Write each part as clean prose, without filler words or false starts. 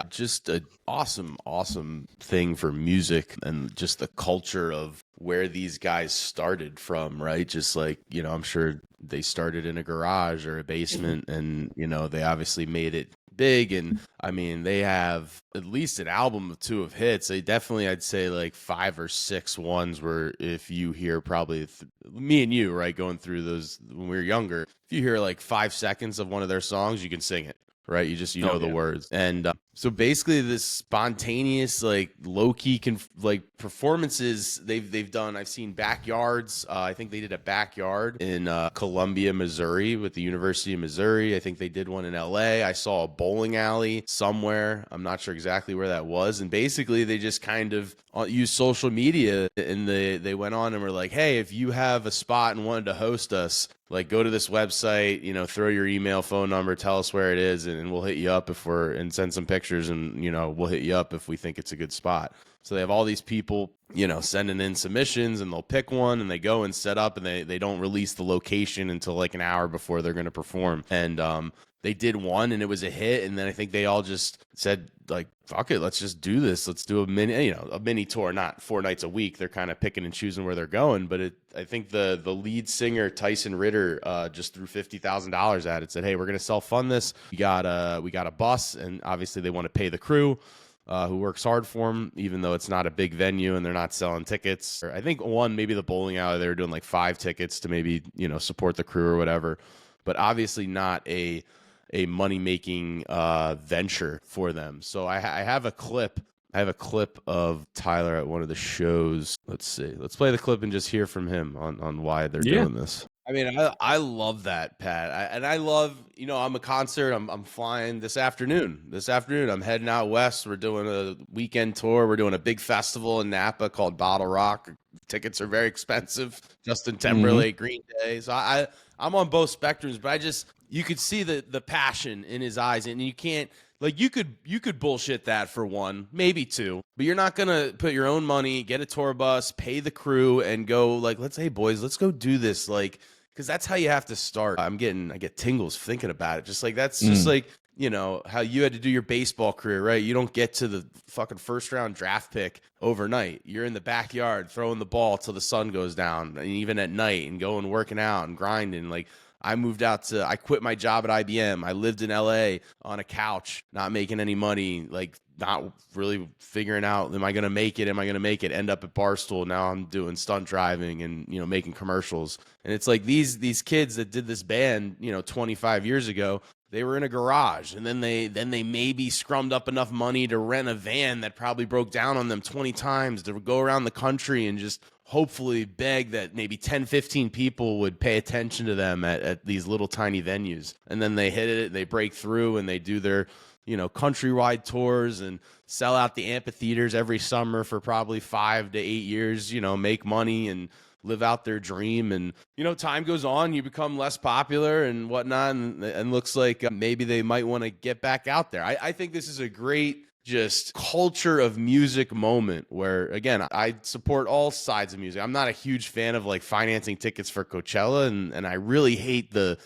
Just an awesome thing for music and just the culture of where these guys started from, right? Just like, I'm sure they started in a garage or a basement and, they obviously made it big. And I mean, they have at least an album or two of hits. They definitely, I'd say like 5 or 6 ones where if you hear probably me and you, right, going through those when we were younger, if you hear like 5 seconds of one of their songs, you can sing it. Right, you know the words, and so basically, this spontaneous, like low key, like performances they've done. I've seen backyards. I think they did a backyard in Columbia, Missouri, with the University of Missouri. I think they did one in L.A. I saw a bowling alley somewhere. I'm not sure exactly where that was, and basically they just kind of used social media, and they went on and were like, "Hey, if you have a spot and wanted to host us." Like, go to this website, throw your email, phone number, tell us where it is, and we'll hit you up and send some pictures, and, we'll hit you up if we think it's a good spot. So they have all these people, sending in submissions, and they'll pick one, and they go and set up, and they don't release the location until like an hour before they're going to perform. And they did one, and it was a hit, and then I think they all just said, like, fuck it, let's just do this. Let's do a mini tour, not 4 nights a week. They're kind of picking and choosing where they're going. But I think the lead singer, Tyson Ritter, just threw $50,000 at it. Said, hey, we're going to self-fund this. We got a bus, and obviously they want to pay the crew who works hard for them, even though it's not a big venue and they're not selling tickets. I think maybe the bowling alley, they were doing like 5 tickets to maybe, support the crew or whatever. But obviously not a money-making venture for them. So I have a clip. I have a clip of Tyler at one of the shows. Let's see. Let's play the clip and just hear from him on why they're doing this. I mean, I love that, Pat. I love, I'm a concert. I'm flying this afternoon. I'm heading out west. We're doing a weekend tour. We're doing a big festival in Napa called Bottle Rock. Tickets are very expensive. Justin Timberlake, Green Day. So I'm on both spectrums, but you could see the passion in his eyes, and you can't, like, you could bullshit that for 1, maybe 2, but you're not gonna put your own money, get a tour bus, pay the crew, and go like, hey boys, let's go do this, like, because that's how you have to start. I get tingles thinking about it. Just like that's just like, how you had to do your baseball career, right? You don't get to the fucking first round draft pick overnight. You're in the backyard throwing the ball till the sun goes down, and even at night, and going working out and grinding. Like, I quit my job at IBM. I lived in LA on a couch, not making any money, like not really figuring out, am I going to make it? End up at Barstool. Now I'm doing stunt driving and, making commercials. And it's like these kids that did this band, 25 years ago, they were in a garage, and then they maybe scrummed up enough money to rent a van that probably broke down on them 20 times to go around the country and just hopefully beg that maybe 10, 15 people would pay attention to them at these little tiny venues. And then they hit it, they break through, and they do their, countrywide tours and sell out the amphitheaters every summer for probably 5 to 8 years, make money and live out their dream. And, time goes on, you become less popular and whatnot. And looks like maybe they might want to get back out there. I think this is a great just culture of music moment where, again, I support all sides of music. I'm not a huge fan of like financing tickets for Coachella, and I really hate the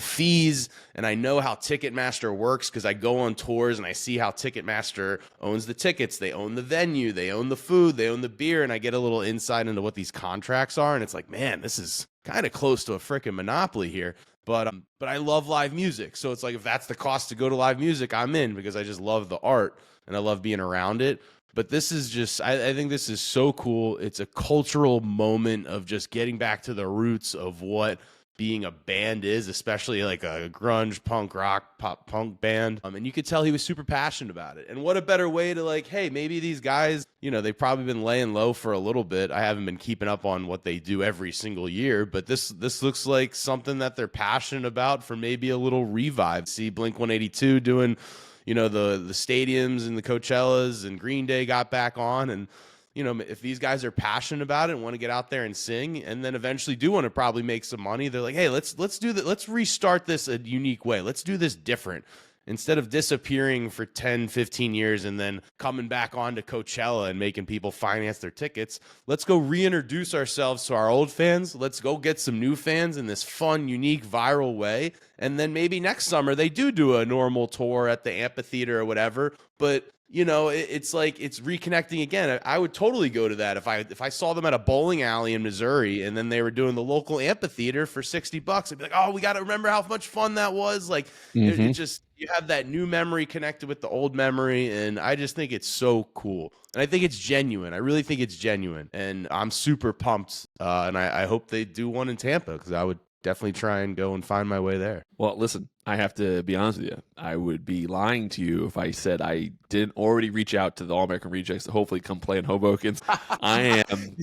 fees, and I know how Ticketmaster works because I go on tours and I see how Ticketmaster owns the tickets. They own the venue, they own the food, they own the beer, and I get a little insight into what these contracts are, and it's like, man, this is kind of close to a freaking monopoly here. But I love live music, so it's like if that's the cost to go to live music, I'm in because I just love the art and I love being around it. But this is just, I think this is so cool. It's a cultural moment of just getting back to the roots of what being a band is, especially like a grunge, punk rock, pop punk band. And you could tell he was super passionate about it. And what a better way to like, hey, maybe these guys, they've probably been laying low for a little bit. I haven't been keeping up on what they do every single year, but this looks like something that they're passionate about for maybe a little revive. See Blink-182 doing, the stadiums and the Coachellas, and Green Day got back on. And, if these guys are passionate about it and want to get out there and sing, and then eventually do want to probably make some money, they're like, hey, let's do that. Let's restart this a unique way. Let's do this different. Instead of disappearing for 10, 15 years and then coming back onto Coachella and making people finance their tickets, let's go reintroduce ourselves to our old fans. Let's go get some new fans in this fun, unique, viral way. And then maybe next summer they do a normal tour at the amphitheater or whatever. But it's like it's reconnecting again. I would totally go to that if I saw them at a bowling alley in Missouri and then they were doing the local amphitheater for $60. I'd be like, oh, we got to remember how much fun that was. Like it just, you have that new memory connected with the old memory, and I just think it's so cool. And I think it's genuine. I really think it's genuine, and I'm super pumped. And I hope they do one in Tampa, because I would definitely try and go and find my way there. Well, listen, I have to be honest with you. I would be lying to you if I said I didn't already reach out to the All American Rejects to hopefully come play in Hoboken. I am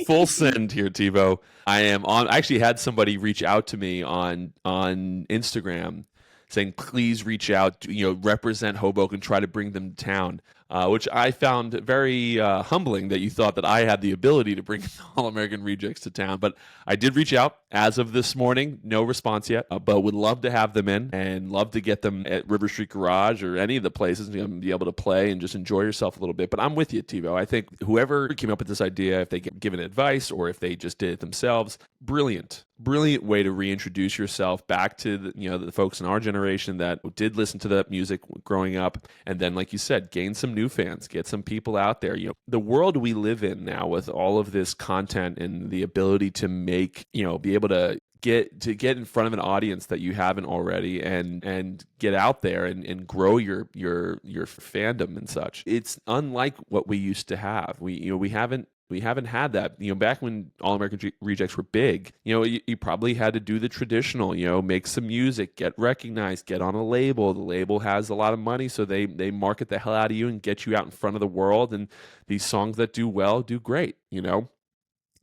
full send here, TiVo. I actually had somebody reach out to me on Instagram saying, please reach out, represent Hoboken, try to bring them to town, which I found very humbling that you thought that I had the ability to bring the All-American Rejects to town. But I did reach out as of this morning. No response yet, but would love to have them in and love to get them at River Street Garage or any of the places and be able to play and just enjoy yourself a little bit. But I'm with you, TiVo. I think whoever came up with this idea, if they get given advice or if they just did it themselves, brilliant way to reintroduce yourself back to the folks in our generation that did listen to that music growing up, and then, like you said, gain some new fans, get some people out there. The world we live in now with all of this content and the ability to make, be able to get in front of an audience that you haven't already and get out there and grow your fandom and such. It's unlike what we used to have. We haven't had that. Back when All American Rejects were big, you probably had to do the traditional, make some music, get recognized, get on a label. The label has a lot of money, so they market the hell out of you and get you out in front of the world. And these songs that do well do great,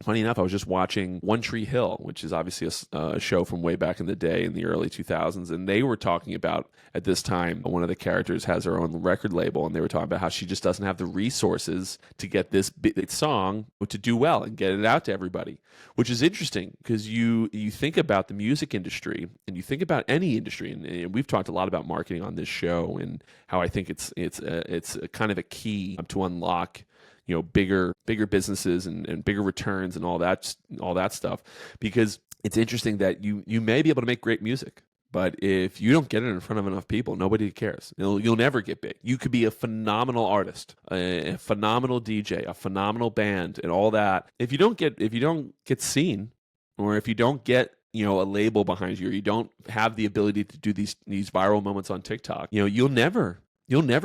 Funny enough, I was just watching One Tree Hill, which is obviously a show from way back in the day in the early 2000s. And they were talking about, at this time, one of the characters has her own record label. And they were talking about how she just doesn't have the resources to get this song to do well and get it out to everybody, which is interesting because you think about the music industry and you think about any industry. And we've talked a lot about marketing on this show and how I think it's a kind of a key to unlock bigger businesses and bigger returns and all that stuff, because it's interesting that you may be able to make great music, but if you don't get it in front of enough people, nobody cares. You'll never get big. You could be a phenomenal artist, a phenomenal DJ, a phenomenal band, and all that. If you don't get seen, or if you don't get a label behind you, or you don't have the ability to do these viral moments on TikTok, you'll never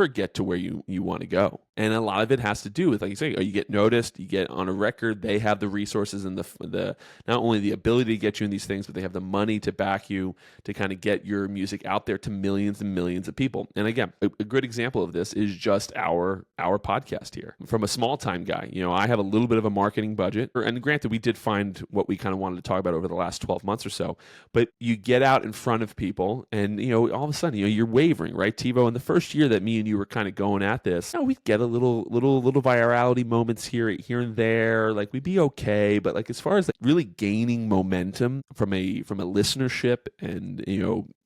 get to where you want to go. And a lot of it has to do with, like you say, you get noticed, you get on a record, they have the resources and the not only the ability to get you in these things, but they have the money to back you to kind of get your music out there to millions and millions of people. And again, a good example of this is just our podcast here. From a small time guy, I have a little bit of a marketing budget, and granted, we did find what we kind of wanted to talk about over the last 12 months or so, but you get out in front of people and, all of a sudden, you're wavering, right? TiVo, in the first year that me and you were kind of going at this, we'd get a little virality moments here and there, like we'd be okay, but like as far as like really gaining momentum from a listenership and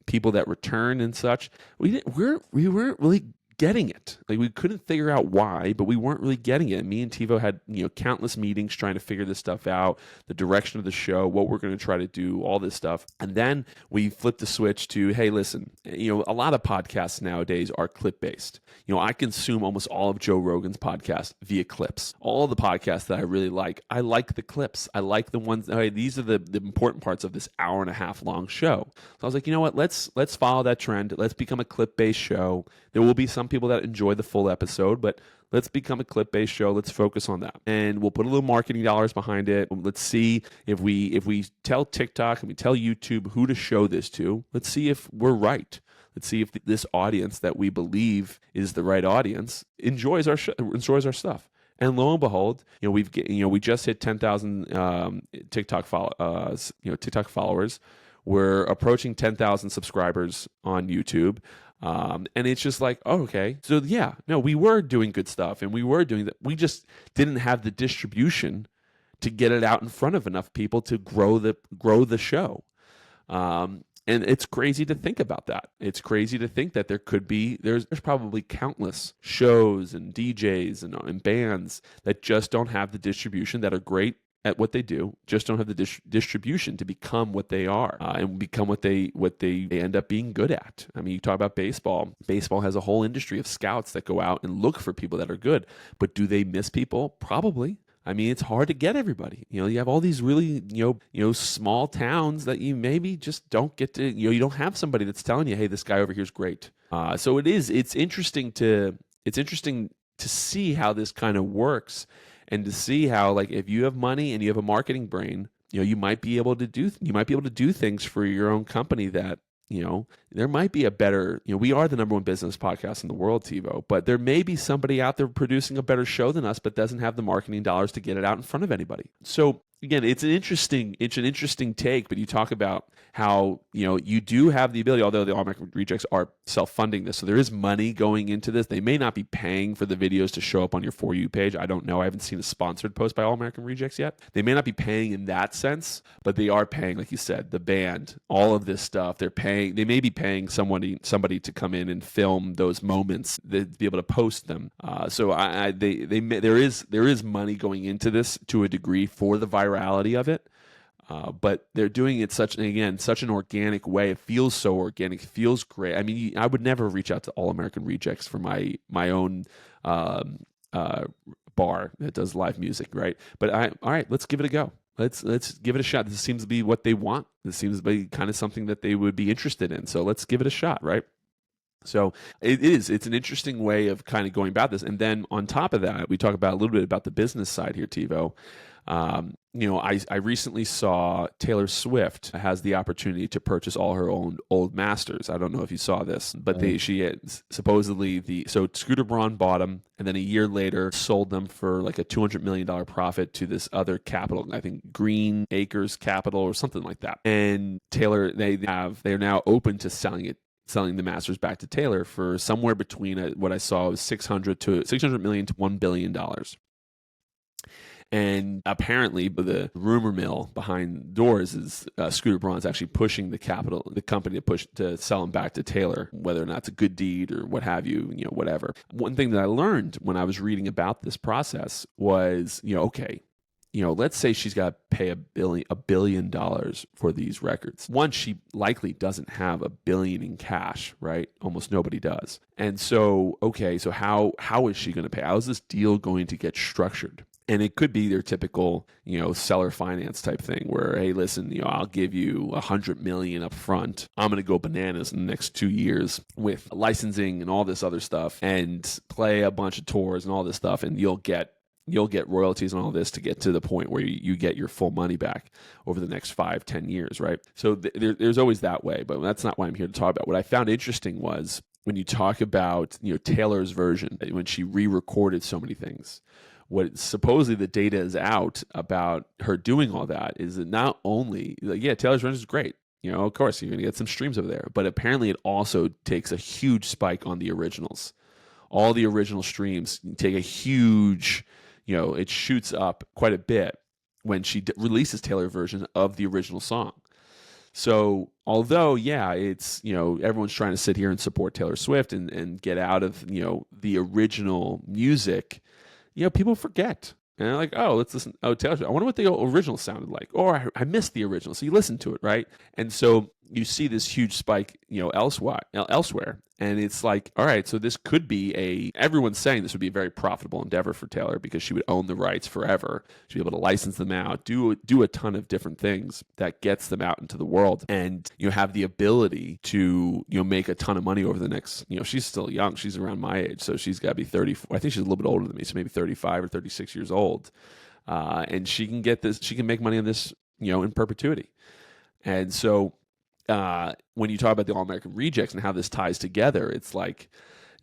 people that return and such, we weren't really getting it. Like we couldn't figure out why, but we weren't really getting it. Me and TiVo had countless meetings trying to figure this stuff out, the direction of the show, what we're going to try to do, all this stuff. And then we flipped the switch to, hey, listen, a lot of podcasts nowadays are clip based. I consume almost all of Joe Rogan's podcasts via clips. All the podcasts that I really like, I like the clips. I like the ones, these are the important parts of this hour and a half long show. So I was like, you know what, let's follow that trend. Let's become a clip based show. There will be some people that enjoy the full episode, but let's become a clip-based show. Let's focus on that, and we'll put a little marketing dollars behind it. Let's see if we tell TikTok and we tell YouTube who to show this to. Let's see if we're right. Let's see if this audience that we believe is the right audience enjoys our stuff. And lo and behold, we just hit 10,000 TikTok followers. We're approaching 10,000 subscribers on YouTube. And it's just like, oh, okay. So yeah, no, we were doing good stuff and we were doing that. We just didn't have the distribution to get it out in front of enough people to grow the show. And it's crazy to think about that. It's crazy to think that there's probably countless shows and DJs and bands that just don't have the distribution, that are great at what they do, just don't have the distribution to become what they are and become what they end up being good at. I mean, you talk about baseball. Baseball has a whole industry of scouts that go out and look for people that are good, but do they miss people? Probably. I mean, it's hard to get everybody. You have all these really, small towns that you maybe just don't get to, you don't have somebody that's telling you, hey, this guy over here is great. So it's interesting to see how this kind of works, and to see how, like, if you have money and you have a marketing brain, you might be able to do things for your own company that, there might be a better, we are the number one business podcast in the world, TiVo, but there may be somebody out there producing a better show than us, but doesn't have the marketing dollars to get it out in front of anybody. So again, it's an interesting take, but you talk about how, you do have the ability, although the All American Rejects are self-funding this, so there is money going into this. They may not be paying for the videos to show up on your For You page. I don't know. I haven't seen a sponsored post by All American Rejects yet. They may not be paying in that sense, but they are paying, like you said, the band, all of this stuff. They may be paying somebody to come in and film those moments, to be able to post them. So there is money going into this to a degree for the virality of it. But they're doing it such an organic way. It feels so organic. It feels great. I mean, I would never reach out to All American Rejects for my own bar that does live music, right? But all right, let's give it a go. Let's give it a shot. This seems to be what they want. This seems to be kind of something that they would be interested in. So let's give it a shot, right? So it's an interesting way of kind of going about this. And then on top of that, we talk about a little bit about the business side here, TiVo. I recently saw Taylor Swift has the opportunity to purchase all her own old masters. I don't know if you saw this, but she had supposedly so Scooter Braun bought them, and then a year later sold them for like a $200 million profit to this other capital, I think Green Acres Capital or something like that. And Taylor, they're now open to selling the masters back to Taylor for somewhere between what I saw was $600 million to $1 billion. And apparently, the rumor mill behind doors is Scooter Braun's actually pushing the company to sell them back to Taylor, whether or not it's a good deed or what have you, whatever. One thing that I learned when I was reading about this process was, let's say she's got to pay $1 billion for these records. One, she likely doesn't have $1 billion in cash, right? Almost nobody does. And so, so how is she going to pay? How is this deal going to get structured? And it could be their typical, seller finance type thing where, hey, listen, I'll give you $100 million up front. I'm going to go bananas in the next 2 years with licensing and all this other stuff and play a bunch of tours and all this stuff. And you'll get royalties and all this to get to the point where you get your full money back over the next 5-10 years, right? So there's always that way, but that's not what I'm here to talk about. What I found interesting was when you talk about, Taylor's version, when she re-recorded so many things. What supposedly the data is out about her doing all that is that not only, Taylor's version is great. Of course, you're going to get some streams over there. But apparently it also takes a huge spike on the originals. All the original streams take a huge, it shoots up quite a bit when she releases Taylor version of the original song. So although, it's, everyone's trying to sit here and support Taylor Swift and get out of, the original music, people forget. And they're like, oh, let's listen. Oh, Taylor Swift. I wonder what the original sounded like. Or I missed the original. So you listen to it, right? And so you see this huge spike, elsewhere. And it's like, all right, so this could be everyone's saying this would be a very profitable endeavor for Taylor because she would own the rights forever. She'd be able to license them out, do a ton of different things that gets them out into the world and, have the ability to, make a ton of money over the next, she's still young. She's around my age. So she's got to be 34. I think she's a little bit older than me. So maybe 35 or 36 years old. And she can make money on this, in perpetuity. And so, when you talk about the All American Rejects and how this ties together, it's like,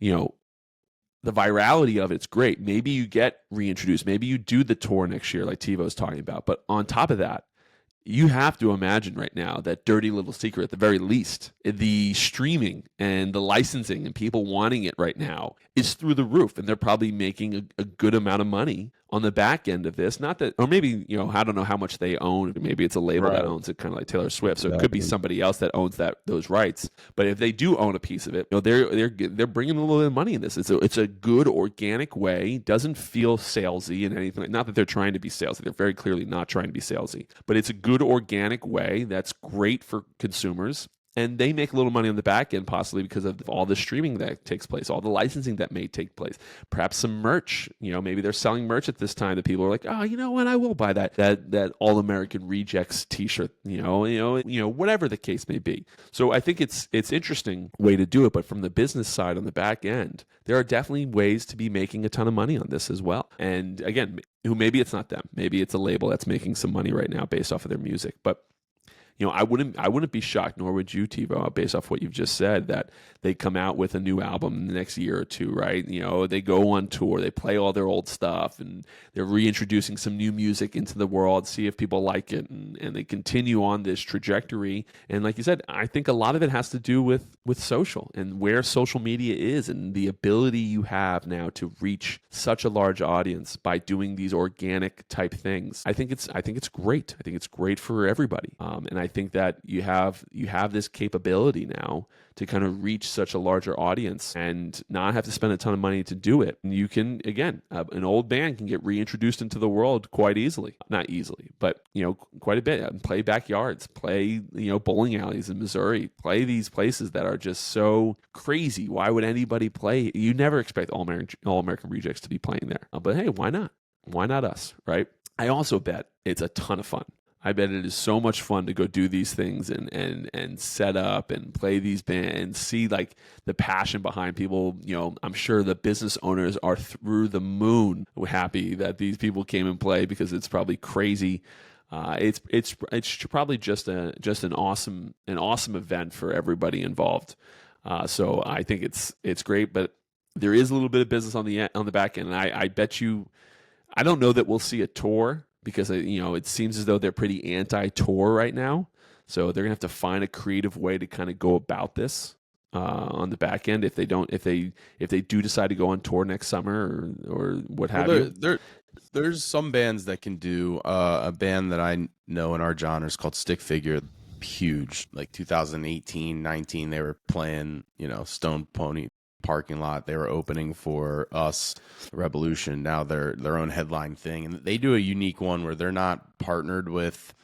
the virality of it's great. Maybe you get reintroduced. Maybe you do the tour next year like TiVo's talking about. But on top of that, you have to imagine right now that dirty little secret, at the very least, the streaming and the licensing and people wanting it right now is through the roof. And they're probably making a good amount of money on the back end of this, not that, or maybe, I don't know how much they own. Maybe it's a label that Right. owns it, kind of like Taylor Swift. So it could be Exactly. somebody else that owns those rights. But if they do own a piece of it, they're bringing a little bit of money in this. It's a good organic way. Doesn't feel salesy and anything. Not that they're trying to be salesy. They're very clearly not trying to be salesy. But it's a good organic way that's great for consumers. And they make a little money on the back end, possibly because of all the streaming that takes place, all the licensing that may take place. Perhaps some merch. Maybe they're selling merch at this time that people are like, oh, you know what, I will buy that All American Rejects T-shirt. Whatever the case may be. So I think it's interesting way to do it. But from the business side on the back end, there are definitely ways to be making a ton of money on this as well. And again, maybe it's not them. Maybe it's a label that's making some money right now based off of their music, but. I wouldn't be shocked, nor would you, TiVo, based off what you've just said, that they come out with a new album in the next year or two, right? They go on tour, they play all their old stuff, and they're reintroducing some new music into the world, see if people like it, and they continue on this trajectory. And like you said, I think a lot of it has to do with social and where social media is and the ability you have now to reach such a large audience by doing these organic type things. I think it's great. I think it's great for everybody. And I think that you have this capability now to kind of reach such a larger audience and not have to spend a ton of money to do it. And you can, again, an old band can get reintroduced into the world quite easily. Not easily, but, quite a bit. Play backyards, play, bowling alleys in Missouri, play these places that are just so crazy. Why would anybody play? You never expect All American Rejects to be playing there. But hey, why not? Why not us, right? I also bet it's a ton of fun. I bet it is so much fun to go do these things and set up and play these bands, see like the passion behind people. I'm sure the business owners are through the moon happy that these people came and played because it's probably crazy. It's probably just an awesome event for everybody involved. So I think it's great, but there is a little bit of business on the back end, and I bet you, I don't know that we'll see a tour. Because it seems as though they're pretty anti-tour right now, so they're gonna have to find a creative way to kind of go about this on the back end. If they do decide to go on tour next summer or what have you. There's some bands that can do a band that I know in our genre is called Stick Figure. Huge, like 2018, 19, they were playing Stone Pony parking lot. They were opening for us, Revolution. Now they're their own headline thing, and they do a unique one where they're not partnered with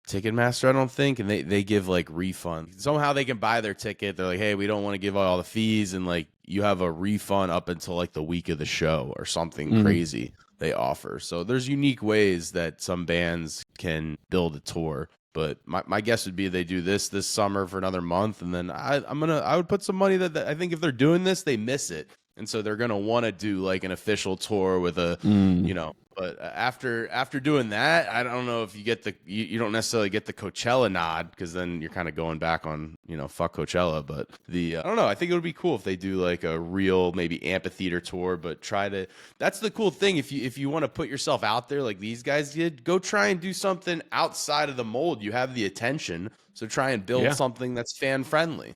Ticketmaster, I don't think, and they give like refunds. Somehow they can buy their ticket. They're like, hey, we don't want to give all the fees, and like you have a refund up until like the week of the show or something crazy they offer. So there's unique ways that some bands can build a tour. But my guess would be they do this summer for another month, and then I would put some money that I think if they're doing this, they miss it, and so they're gonna want to do like an official tour with a But after doing that, I don't know if you get you don't necessarily get the Coachella nod, because then you're kind of going back on fuck Coachella. But I don't know. I think it would be cool if they do like a real maybe amphitheater tour, but try to. That's the cool thing. If you want to put yourself out there like these guys did, go try and do something outside of the mold. You have the attention, so try and build something that's fan friendly.